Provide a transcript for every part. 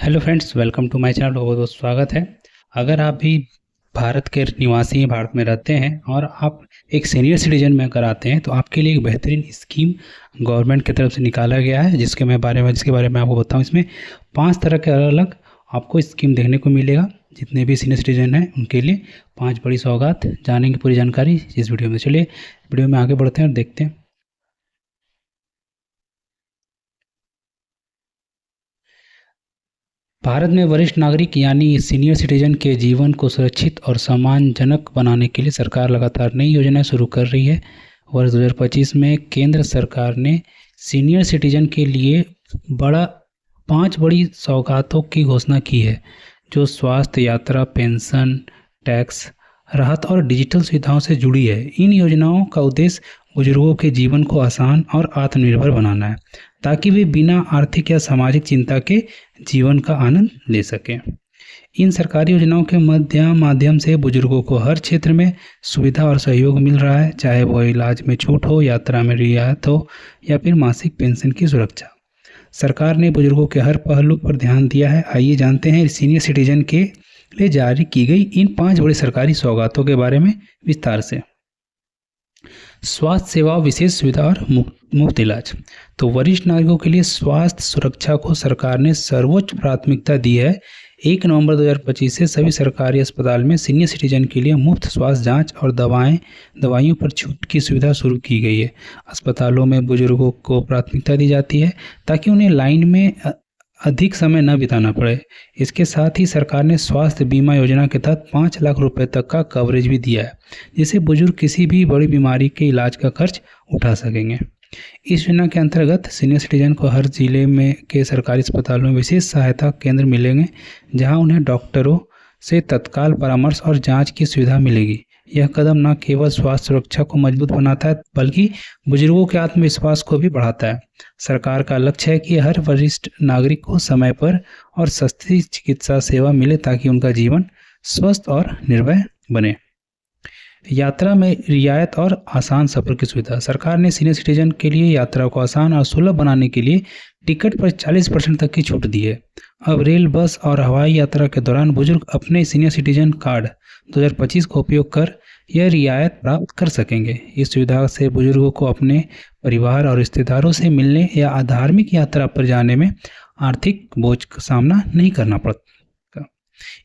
Hello friends, welcome to my channel. बहुत बहुत स्वागत है। अगर आप भी भारत के निवासी हैं, भारत में रहते हैं और आप एक सीनियर सिटीजन में अगर आते हैं तो आपके लिए एक बेहतरीन स्कीम गवर्नमेंट की तरफ से निकाला गया है, जिसके बारे में आपको बताऊं। इसमें 5 तरह के अलग अलग आपको स्कीम देखने को मिलेगा। जितने भी सीनियर सिटीजन हैं उनके लिए 5 बड़ी सौगात। जानेंगे पूरी जानकारी इस वीडियो में। चलिए वीडियो में आगे बढ़ते हैं और देखते हैं। भारत में वरिष्ठ नागरिक यानी सीनियर सिटीजन के जीवन को सुरक्षित और सम्मानजनक बनाने के लिए सरकार लगातार नई योजनाएं शुरू कर रही है। वर्ष 2025 में केंद्र सरकार ने सीनियर सिटीजन के लिए बड़ा 5 बड़ी सौगातों की घोषणा की है, जो स्वास्थ्य, यात्रा, पेंशन, टैक्स राहत और डिजिटल सुविधाओं से जुड़ी है। इन योजनाओं का उद्देश्य बुजुर्गों के जीवन को आसान और आत्मनिर्भर बनाना है, ताकि वे बिना आर्थिक या सामाजिक चिंता के जीवन का आनंद ले सकें। इन सरकारी योजनाओं के माध्यम से बुजुर्गों को हर क्षेत्र में सुविधा और सहयोग मिल रहा है, चाहे वो इलाज में छूट हो, यात्रा में रियायत हो या फिर मासिक पेंशन की सुरक्षा। सरकार ने बुजुर्गों के हर पहलू पर ध्यान दिया है। आइए जानते हैं सीनियर सिटीजन के लिए जारी की गई इन 5 बड़ी सरकारी सौगातों के बारे में विस्तार से। स्वास्थ्य सेवा, विशेष सुविधा और मुफ्त इलाज। तो वरिष्ठ नागरिकों के लिए स्वास्थ्य सुरक्षा को सरकार ने सर्वोच्च प्राथमिकता दी है। 1 नवंबर 2025 से सभी सरकारी अस्पताल में सीनियर सिटीजन के लिए मुफ्त स्वास्थ्य जांच और दवाइयों पर छूट की सुविधा शुरू की गई है। अस्पतालों में बुजुर्गों को प्राथमिकता दी जाती है ताकि उन्हें लाइन में अधिक समय न बिताना पड़े। इसके साथ ही सरकार ने स्वास्थ्य बीमा योजना के तहत 5 लाख रुपए तक का कवरेज भी दिया है, जिससे बुजुर्ग किसी भी बड़ी बीमारी के इलाज का खर्च उठा सकेंगे। इस योजना के अंतर्गत सीनियर सिटीजन को हर जिले में के सरकारी अस्पतालों में विशेष सहायता केंद्र मिलेंगे, जहां उन्हें डॉक्टरों से तत्काल परामर्श और जांच की सुविधा मिलेगी। यह कदम न केवल स्वास्थ्य सुरक्षा को मजबूत बनाता है, बल्कि बुजुर्गों के आत्मविश्वास को भी बढ़ाता है। सरकार का लक्ष्य है कि हर वरिष्ठ नागरिक को समय पर और सस्ती चिकित्सा सेवा मिले, ताकि उनका जीवन स्वस्थ और निर्भय बने। यात्रा में रियायत और आसान सफर की सुविधा। सरकार ने सीनियर सिटीजन के लिए यात्रा को आसान और सुलभ बनाने के लिए टिकट पर 40% तक की छूट दी है। अब रेल, बस और हवाई यात्रा के दौरान बुजुर्ग अपने सीनियर सिटीजन कार्ड 2025 का उपयोग कर यह रियायत प्राप्त कर सकेंगे। इस सुविधा से बुजुर्गों को अपने परिवार और रिश्तेदारों से मिलने या धार्मिक यात्रा पर जाने में आर्थिक बोझ का सामना नहीं करना पड़ता।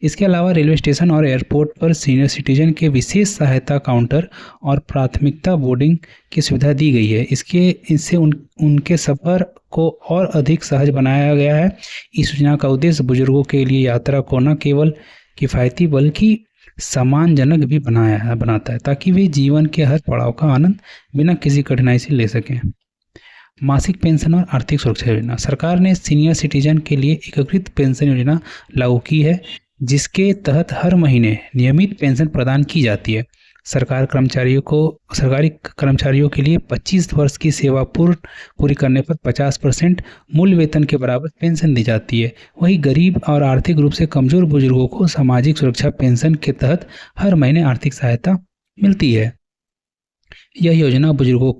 इसके अलावा रेलवे स्टेशन और एयरपोर्ट पर सीनियर सिटीजन के विशेष सहायता काउंटर और प्राथमिकता बोर्डिंग की सुविधा दी गई है। इससे उनके सफ़र को और अधिक सहज बनाया गया है। इस योजना का उद्देश्य बुजुर्गों के लिए यात्रा को न केवल किफ़ायती बल्कि सम्मानजनक भी बनाता है, ताकि वे जीवन के हर पड़ाव का आनंद बिना किसी कठिनाई से ले सकें। मासिक पेंशन और आर्थिक सुरक्षा योजना। सरकार ने सीनियर सिटीजन के लिए एकीकृत पेंशन योजना लागू की है, जिसके तहत हर महीने नियमित पेंशन प्रदान की जाती है। सरकारी कर्मचारियों के लिए 25 वर्ष की सेवा पूरी करने पर 50% मूल वेतन के बराबर पेंशन दी जाती है। वहीं गरीब और आर्थिक रूप से कमजोर बुजुर्गों को सामाजिक सुरक्षा पेंशन के तहत हर महीने आर्थिक सहायता मिलती है। यह योजना बुजुर्गों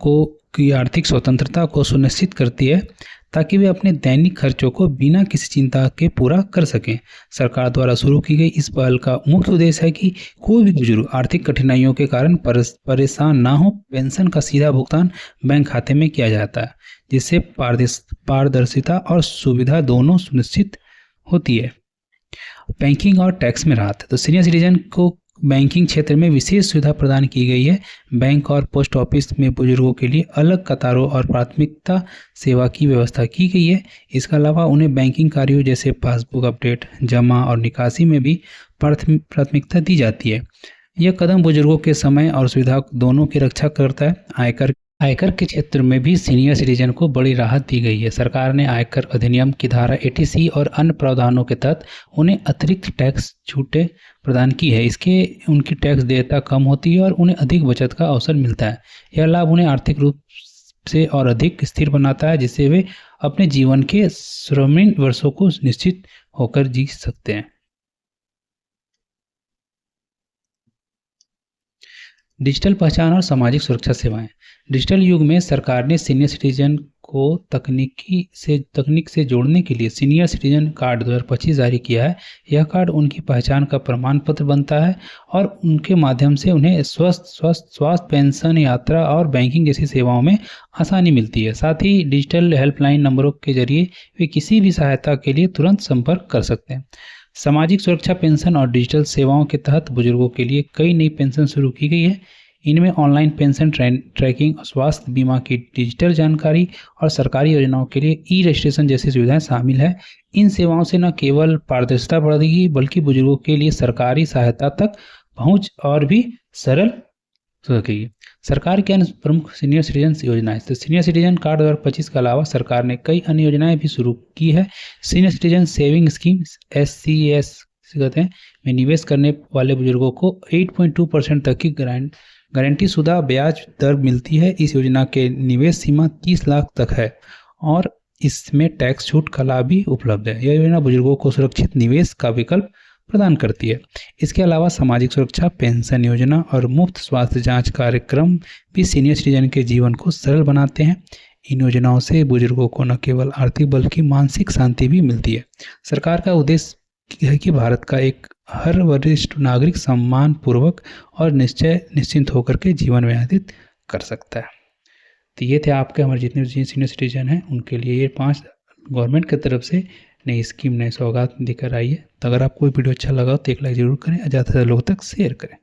की आर्थिक स्वतंत्रता को सुनिश्चित करती है, ताकि वे अपने दैनिक खर्चों को बिना किसी चिंता के पूरा कर सकें। सरकार द्वारा शुरू की गई इस पहल का मुख्य उद्देश्य है कि कोई भी बुजुर्ग आर्थिक कठिनाइयों के कारण परेशान ना हो। पेंशन का सीधा भुगतान बैंक खाते में किया जाता है, जिससे पारदर्शिता और सुविधा दोनों सुनिश्चित होती है। बैंकिंग और टैक्स में राहत। तो सीनियर सिटीजन को बैंकिंग क्षेत्र में विशेष सुविधा प्रदान की गई है। बैंक और पोस्ट ऑफिस में बुजुर्गों के लिए अलग कतारों और प्राथमिकता सेवा की व्यवस्था की गई है। इसके अलावा उन्हें बैंकिंग कार्यों जैसे पासबुक अपडेट, जमा और निकासी में भी प्राथमिकता दी जाती है। यह कदम बुजुर्गों के समय और सुविधा दोनों की रक्षा करता है। आयकर के क्षेत्र में भी सीनियर सिटीजन को बड़ी राहत दी गई है। सरकार ने आयकर अधिनियम की धारा 80C और अन्य प्रावधानों के तहत उन्हें अतिरिक्त टैक्स छूटें प्रदान की है। इसके उनकी टैक्स देयता कम होती है और उन्हें अधिक बचत का अवसर मिलता है। यह लाभ उन्हें आर्थिक रूप से और अधिक स्थिर बनाता है, जिससे वे अपने जीवन के स्वर्णिम वर्षों को निश्चित होकर जी सकते हैं। डिजिटल पहचान और सामाजिक सुरक्षा सेवाएं। डिजिटल युग में सरकार ने सीनियर सिटीजन को तकनीक से जोड़ने के लिए सीनियर सिटीजन कार्ड 2025 जारी किया है। यह कार्ड उनकी पहचान का प्रमाण पत्र बनता है और उनके माध्यम से उन्हें स्वास्थ्य, पेंशन, यात्रा और बैंकिंग जैसी सेवाओं में आसानी मिलती है। साथ ही डिजिटल हेल्पलाइन नंबरों के जरिए वे किसी भी सहायता के लिए तुरंत संपर्क कर सकते हैं। सामाजिक सुरक्षा पेंशन और डिजिटल सेवाओं के तहत बुजुर्गों के लिए कई नई पेंशन शुरू की गई है। इनमें ऑनलाइन पेंशन ट्रैकिंग, स्वास्थ्य बीमा की डिजिटल जानकारी और सरकारी योजनाओं के लिए ई रजिस्ट्रेशन जैसी सुविधाएं शामिल है। इन सेवाओं से न केवल पारदर्शिता बढ़ेगी बल्कि बुजुर्गों के लिए सरकारी सहायता तक पहुंच और भी सरल हो सकेगी। सरकार की अन्य प्रमुख सीनियर सिटीजन योजनाएं। तो सीनियर सिटीजन कार्ड 2025 के अलावा सरकार ने कई अन्य योजनाएं भी शुरू की है। Senior citizen saving scheme SCS कहते हैं में निवेश करने वाले बुजुर्गों को 8.2% तक की गारंटी शुदा ब्याज दर मिलती है। इस योजना के निवेश सीमा 30 लाख तक है और इसमें टैक्स छूट का लाभ भी उपलब्ध है। यह योजना बुजुर्गों को सुरक्षित निवेश का विकल्प प्रदान करती है। इसके अलावा सामाजिक सुरक्षा पेंशन योजना और मुफ्त स्वास्थ्य जांच कार्यक्रम भी सीनियर सिटीजन के जीवन को सरल बनाते हैं। इन योजनाओं से बुजुर्गों को न केवल आर्थिक बल्कि मानसिक शांति भी मिलती है। सरकार का उद्देश्य है कि भारत का हर वरिष्ठ नागरिक सम्मान पूर्वक और निश्चिंत होकर के जीवन व्यतीत कर सकता है। तो ये थे आपके हमारे जितने भी सीनियर सिटीजन हैं उनके लिए ये 5 गवर्नमेंट की तरफ से नई स्कीम, नए सौगात देकर आई है। तो अगर आपको वीडियो अच्छा लगा तो एक लाइक जरूर करें, ज़्यादा से ज़्यादा लोगों तक शेयर करें।